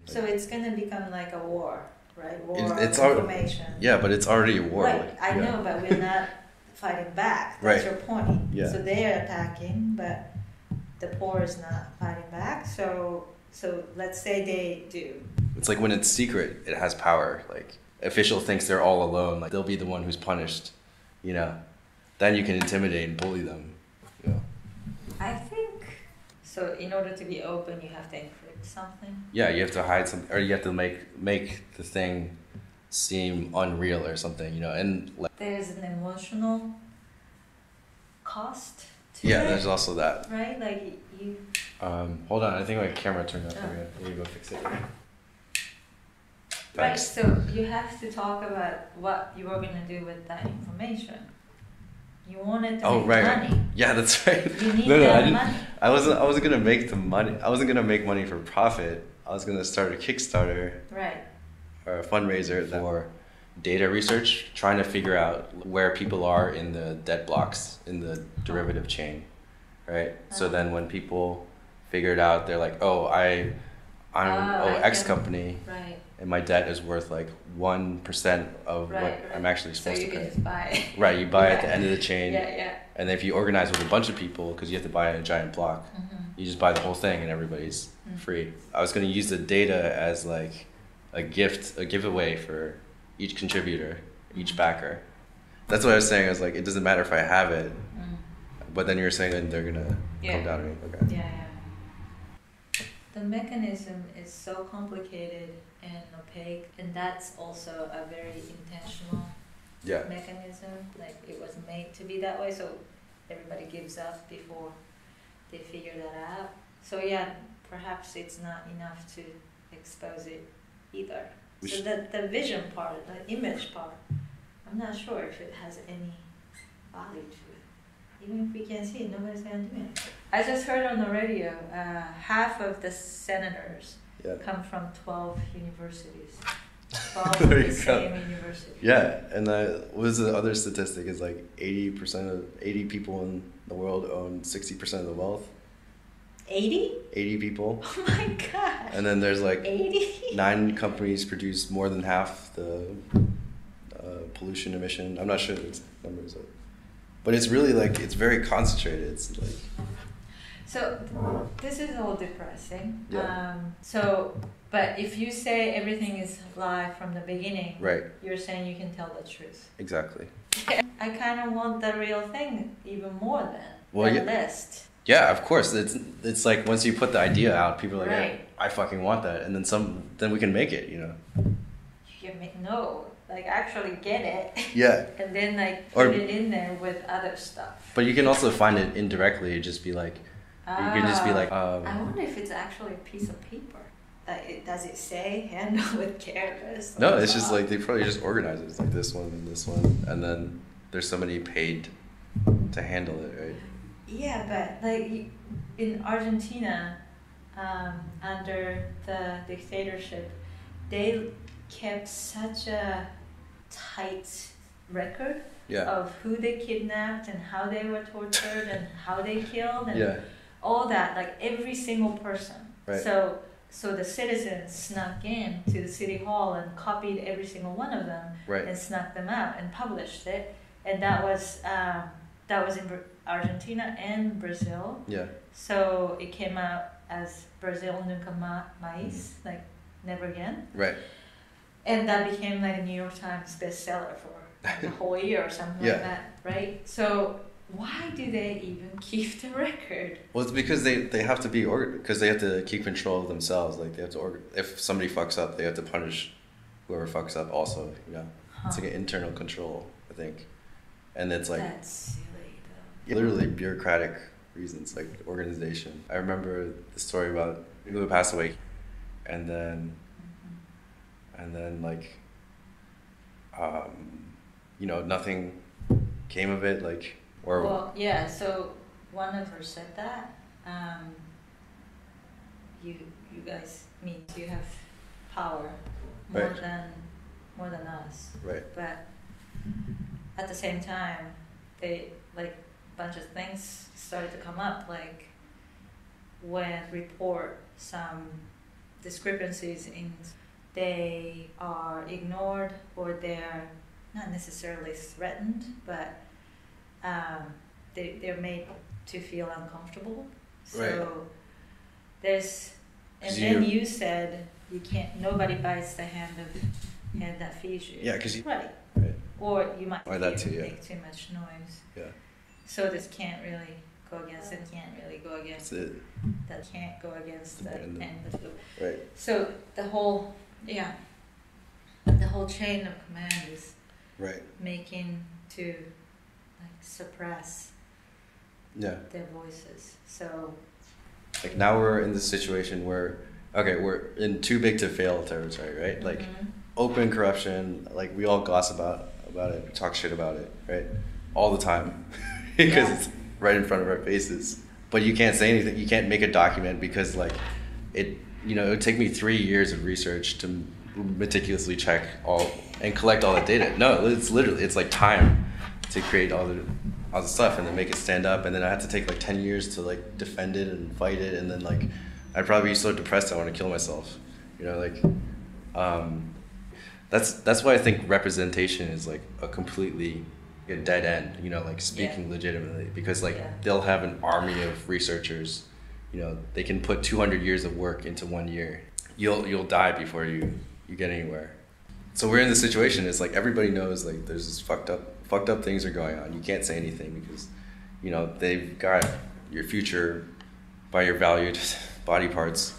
So it's going to become like a war, right? War it's of information. Yeah, but it's already a war. Right, like, I know, but we're not fighting back. That's your point. Yeah. So they're attacking, but the poor is not fighting back. So let's say they do. It's like when it's secret, it has power. Like, official thinks they're all alone. Like, they'll be the one who's punished, you know. Then you can intimidate and bully them. You know. I think so. In order to be open, you have to encrypt something. Yeah, you have to hide something, or you have to make the thing seem unreal or something, you know. And like, there's an emotional cost to yeah, it, there's also that. right? Like you. Hold on, I think my camera turned off. Let me go fix it. Right, Thanks. so you have to talk about what you are going to do with that information. You wanted to make money. Yeah, that's right. You need that money. I wasn't gonna make the money. I wasn't gonna make money for profit. I was gonna start a Kickstarter, right, or a fundraiser for data research, trying to figure out where people are in the debt blocks in the derivative chain, right? So then when people figure it out, they're like, oh, I'm X company, right, and my debt is worth like 1% of what I'm actually supposed to pay. So you can just buy it. Right, you buy at the end of the chain. Yeah. And then if you organize with a bunch of people, because you have to buy a giant block, you just buy the whole thing and everybody's free. I was going to use the data as like a giveaway for each contributor, each backer. That's what I was saying. I was like, it doesn't matter if I have it, but then you're saying that they're going to come down to me. Okay. Yeah. The mechanism is so complicated and opaque, and that's also a very intentional mechanism. Like it was made to be that way, so everybody gives up before they figure that out. So yeah, perhaps it's not enough to expose it either. So the vision part, the image part, I'm not sure if it has any value to it. Even if we can see it, nobody's gonna do it. I just heard on the radio, half of the senators come from 12 universities. 12 of the same university. Yeah, and what was the other statistic? Is like 80 people in the world own 60% of the wealth. 80? 80 people. Oh my gosh. And then there's like 80? 9 companies produce more than half the pollution emission. I'm not sure the numbers, but it's really like, it's very concentrated. It's like. So this is all depressing. Yeah. But if you say everything is lie from the beginning, right, you're saying you can tell the truth. Exactly. I kind of want the real thing even more than the list. Yeah, of course. It's like once you put the idea out, people are like, right. hey, I fucking want that, and then we can make it, you know. You can actually get it. Yeah. And then put it in there with other stuff. But you can also find it indirectly. Just be like, you can just be like. I wonder if it's actually a piece of paper. Does it say handle with care? No, it's just like they probably just organize it. It's like this one, and then there's somebody paid to handle it, right? Yeah, but like in Argentina, under the dictatorship, they kept such a tight record of who they kidnapped and how they were tortured and how they killed and all that, like every single person. Right. So the citizens snuck in to the city hall and copied every single one of them and snuck them out and published it. And that was in Argentina and Brazil. Yeah. So it came out as Brazil Nunca Mais, like never again. Right. And that became like a New York Times bestseller for the whole year or something like that, right? So why do they even keep the record? Well, it's because they have to be because they have to keep control of themselves. Like they have to if somebody fucks up, they have to punish whoever fucks up also. You know, it's like an internal control, I think, and it's like that's silly though. Literally bureaucratic reasons, like organization. I remember the story about people who passed away, and then like, nothing came of it, like. So one of her said that you guys you have power more than us. Right. But at the same time, they a bunch of things started to come up, like when report some discrepancies in they are ignored or they're not necessarily threatened, but they're made to feel uncomfortable. So right. There's, and then you said you can't. Nobody bites the hand that feeds you. Yeah, because right. Or you might make too much noise. Yeah. So this can't really go against it. Can't really go against it. That can't go against the end of the. Right. So the whole chain of command is making to like suppress their voices. So like now we're in this situation where we're in too big to fail territory, right? Like open corruption, like we all gossip about it, we talk shit about it, right? All the time. Because it's right in front of our faces. But you can't say anything, you can't make a document because like it would take me 3 years of research to meticulously check all and collect all the data. No, it's like time to create all the stuff and then make it stand up, and then I had to take like 10 years to like defend it and fight it, and then like I'd probably be so depressed I want to kill myself. That's why I think representation is like a completely dead end, like speaking legitimately, because like they'll have an army of researchers, they can put 200 years of work into 1 year. You'll die before you get anywhere. So we're in this situation. It's like everybody knows like there's this fucked up things are going on. You can't say anything because they've got your future by your valued body parts,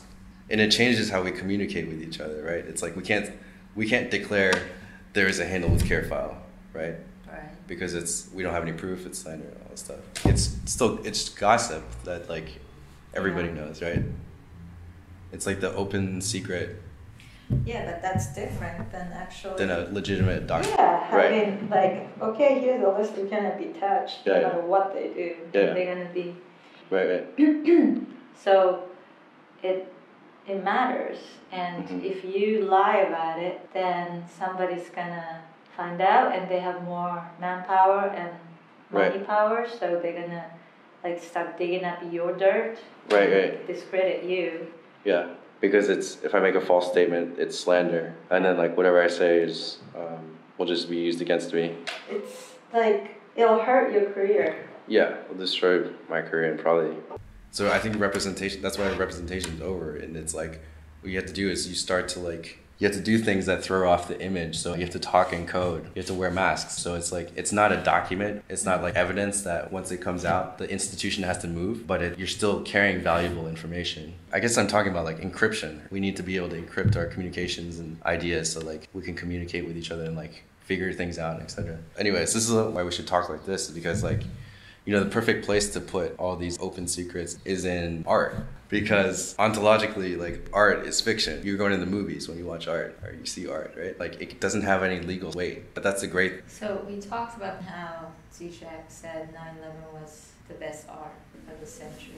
and it changes how we communicate with each other, right? It's like we can't declare there is a handle with care file, right? Because we don't have any proof. It's slander and all that stuff. It's gossip that like everybody knows, right? It's like the open secret. Yeah, but that's different than a legitimate document. Yeah, I mean, like, okay, here's a list who cannot be touched, no matter what they do. Yeah. They're gonna be. Right. So, it matters, and if you lie about it, then somebody's gonna find out, and they have more manpower and money power, so they're gonna like start digging up your dirt. Right. Discredit you. Yeah. Because if I make a false statement, it's slander, and then like whatever I say is will just be used against me. It's like it'll hurt your career. Yeah, it'll destroy my career and probably. So I think representation. That's why representation is over, and it's like what you have to do is you have to do things that throw off the image. So you have to talk in code. You have to wear masks. So it's like, it's not a document. It's not like evidence that once it comes out, the institution has to move, but you're still carrying valuable information. I guess I'm talking about like encryption. We need to be able to encrypt our communications and ideas so like we can communicate with each other and like figure things out, etc. Anyways, this is why we should talk like this, because like, the perfect place to put all these open secrets is in art. Because ontologically, like, art is fiction. You're going to the movies when you watch art, or you see art, right? Like, it doesn't have any legal weight. But that's a great... So we talked about how Zizek said 9/11 was the best art of the century.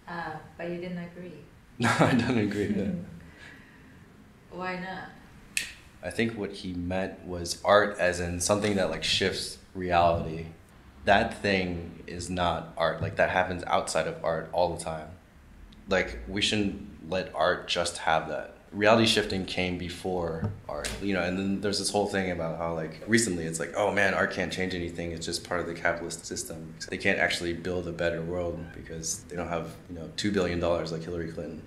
But you didn't agree. No, I don't agree with that. Why not? I think what he meant was art as in something that, like, shifts reality. That thing is not art. Like, that happens outside of art all the time. Like, we shouldn't let art just have that. Reality shifting came before art, and then there's this whole thing about how, like, recently it's like, oh man, art can't change anything. It's just part of the capitalist system. They can't actually build a better world because they don't have, $2 billion like Hillary Clinton.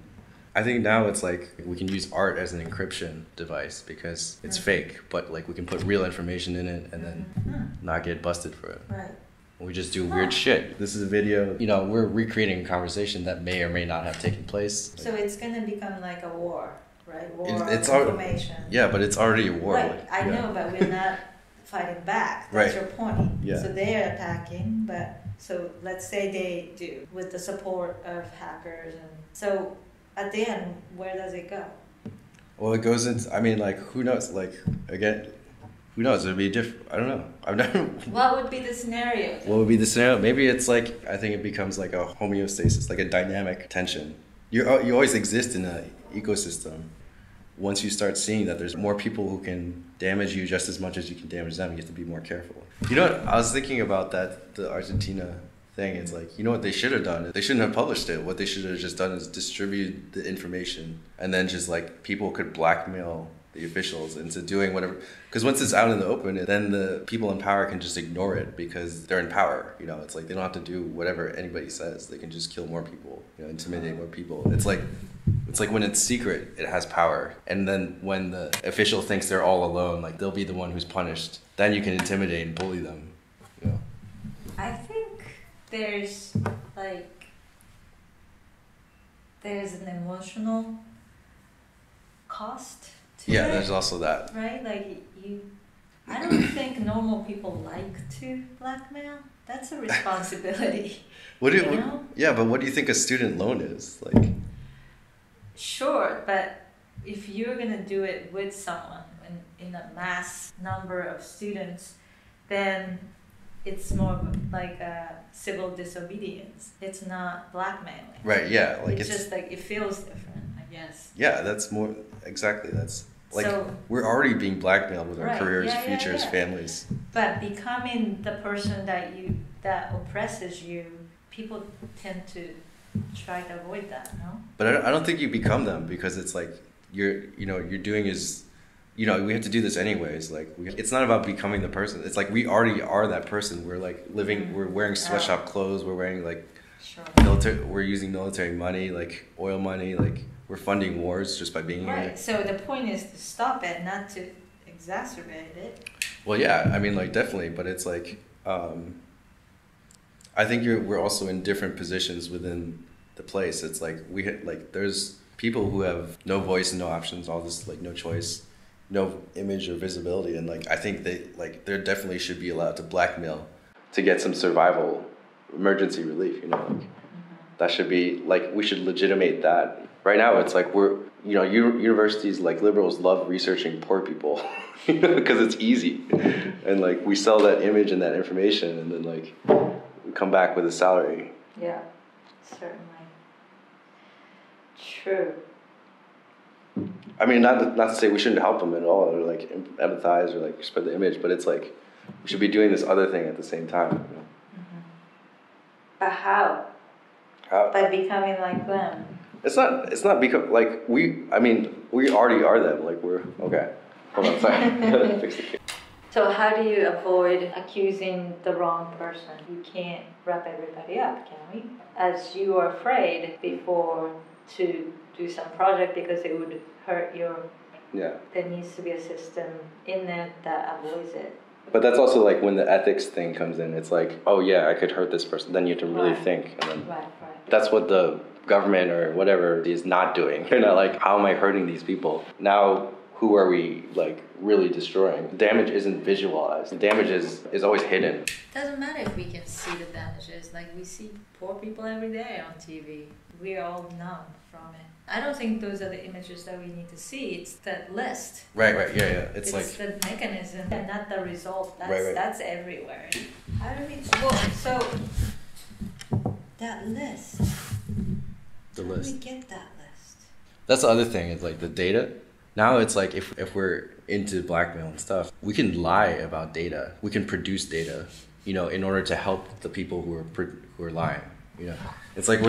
I think now it's like we can use art as an encryption device because it's fake, but like we can put real information in it and then not get busted for it. Right. We just do weird shit. This is a video, we're recreating a conversation that may or may not have taken place. So it's going to become like a war, right? War it's of information. Yeah, but it's already a war. Right, I know, but we're not fighting back. That's your point. Yeah. So they're attacking, but so let's say they do with the support of hackers. And so at the end, where does it go? Well, it goes into, who knows? Like, again, who knows? It would be different. I don't know. I've never. What would be the scenario? What would be the scenario? Maybe it's like, I think it becomes like a homeostasis, like a dynamic tension. You always exist in an ecosystem. Once you start seeing that there's more people who can damage you just as much as you can damage them, you have to be more careful. You know what? I was thinking about that, the Argentina thing. It's like, you know what they should have done? They shouldn't have published it. What they should have just done is distribute the information, and then just like people could blackmail the officials into doing whatever. Because once it's out in the open, then the people in power can just ignore it because they're in power. You know, it's like they don't have to do whatever anybody says. They can just kill more people, you know, intimidate more people. It's like when it's secret, it has power. And then when the official thinks they're all alone, like they'll be the one who's punished. Then you can intimidate and bully them. You know? I think there's an emotional cost to it. There's also that. Right? Like I don't think normal people like to blackmail. That's a responsibility. But what do you think a student loan is? Like, sure, but if you're gonna do it with someone in a mass number of students, then it's more like a civil disobedience. It's not blackmailing. Right, yeah. Like it's just like it feels different, I guess. Yeah, that's more exactly. That's like we're already being blackmailed with our careers, futures, families. But becoming the person that oppresses you, people tend to try to avoid that, no? But I don't think you become them, because it's like you're doing is, we have to do this anyways. Like it's not about becoming the person. It's like we already are that person. We're like living. We're wearing sweatshop clothes. We're wearing like military. We're using military money, like oil money. Like we're funding wars just by being here. Right. So the point is to stop it, not to exacerbate it. Well, yeah. I mean, like definitely, but it's like I think we're also in different positions within the place. It's like there's people who have no voice and no options, all this like no choice, no image or visibility, and like I think there definitely should be allowed to blackmail to get some survival emergency relief. That should be like, we should legitimate that. Right now it's like universities, like liberals love researching poor people because it's easy, and like we sell that image and that information, and then like we come back with a salary. Yeah, certainly. True. I mean, not to say we shouldn't help them at all, or like empathize or like spread the image, but it's like we should be doing this other thing at the same time. But how? By becoming like them. It's not because like we already are them. Like we're okay. Hold on, sorry. Fix the case. So how do you avoid accusing the wrong person? You can't wrap everybody up, can we? As you are afraid before to do some project because it would hurt your... Yeah. There needs to be a system in there that avoids it. But that's also like when the ethics thing comes in, it's like, oh yeah, I could hurt this person. Then you have to really think. And then right. That's what the government or whatever is not doing. They're not like, how am I hurting these people? Now, who are we like really destroying? The damage isn't visualized. The damage is always hidden. It doesn't matter if we can see the damages. Like we see poor people every day on TV. We're all numb from it. I don't think those are the images that we need to see. It's that list. Right, yeah. It's like the mechanism and not the result. That's everywhere. How do we... so that list. The How list. do we get that list? That's the other thing, is like the data. Now it's like if we're into blackmail and stuff, we can lie about data. We can produce data, in order to help the people who are lying. It's like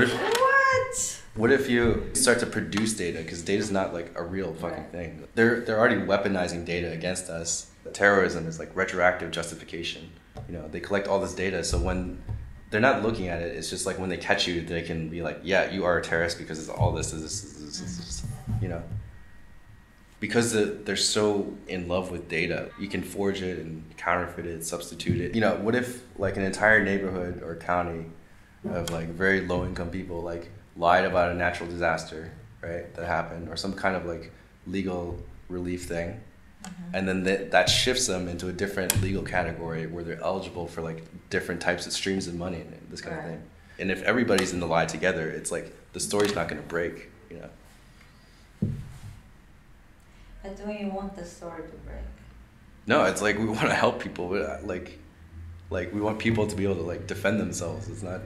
what if you start to produce data, because data is not like a real fucking thing. They're already weaponizing data against us. Terrorism is like retroactive justification. They collect all this data, so when they're not looking at it, it's just like when they catch you, they can be like, yeah, you are a terrorist because it's all this. Because they're so in love with data, you can forge it and counterfeit it, substitute it. What if like an entire neighborhood or county of like very low income people like lied about a natural disaster, right, that happened, or some kind of like legal relief thing, and then that shifts them into a different legal category where they're eligible for like different types of streams of money and this kind of thing. And if everybody's in the lie together, it's like the story's not going to break. But don't you want the story to break? No, it's like we want to help people, but like we want people to be able to like defend themselves. It's not.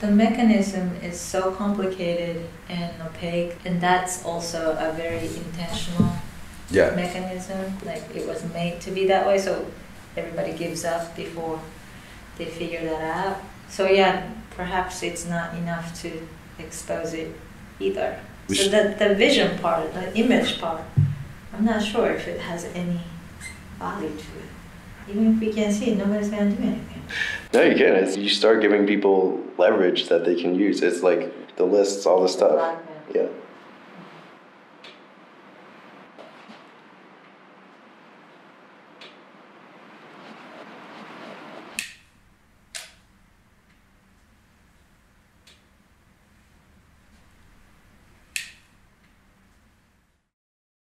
The mechanism is so complicated and opaque, and that's also a very intentional mechanism. Like it was made to be that way, so everybody gives up before they figure that out. So yeah, perhaps it's not enough to expose it either. So the vision part, the image part, I'm not sure if it has any value to it. Even if we can see it, nobody's gonna do anything. No, you can. You start giving people leverage that they can use. It's like the lists, all the stuff. Yeah.